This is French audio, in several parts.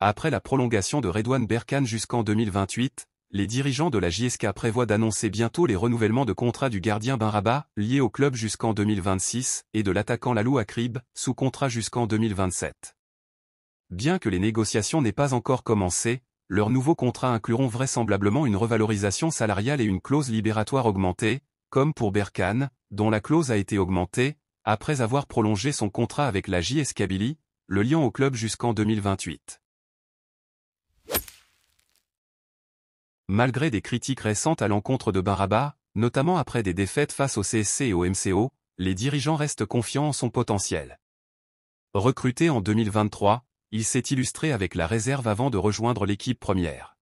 Après la prolongation de Redouane Berkane jusqu'en 2028, les dirigeants de la JSK prévoient d'annoncer bientôt les renouvellements de contrat du gardien Benrabah, lié au club jusqu'en 2026, et de l'attaquant Lalou Akrib, sous contrat jusqu'en 2027. Bien que les négociations n'aient pas encore commencé, leurs nouveaux contrats incluront vraisemblablement une revalorisation salariale et une clause libératoire augmentée, comme pour Berkane, dont la clause a été augmentée, après avoir prolongé son contrat avec la JS Kabylie, le liant au club jusqu'en 2028. Malgré des critiques récentes à l'encontre de Benrabah, notamment après des défaites face au CSC et au MCO, les dirigeants restent confiants en son potentiel. Recruté en 2023, il s'est illustré avec la réserve avant de rejoindre l'équipe première.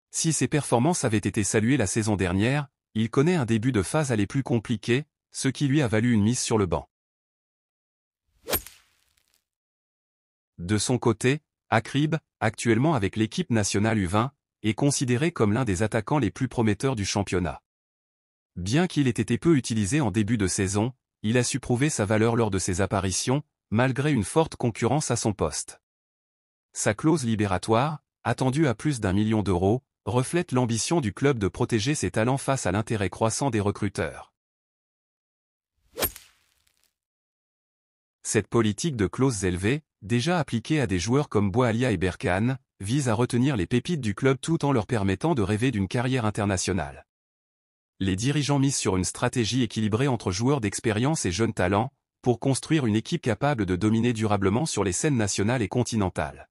Si ses performances avaient été saluées la saison dernière, il connaît un début de phase aller plus compliqué, ce qui lui a valu une mise sur le banc. De son côté, Akrib, actuellement avec l'équipe nationale U20, est considéré comme l'un des attaquants les plus prometteurs du championnat. Bien qu'il ait été peu utilisé en début de saison, il a su prouver sa valeur lors de ses apparitions, malgré une forte concurrence à son poste. Sa clause libératoire, attendue à plus d'1 million d'euros, reflète l'ambition du club de protéger ses talents face à l'intérêt croissant des recruteurs. Cette politique de clauses élevées, déjà appliquée à des joueurs comme Boualia et Berkane, vise à retenir les pépites du club tout en leur permettant de rêver d'une carrière internationale. Les dirigeants misent sur une stratégie équilibrée entre joueurs d'expérience et jeunes talents, pour construire une équipe capable de dominer durablement sur les scènes nationales et continentales.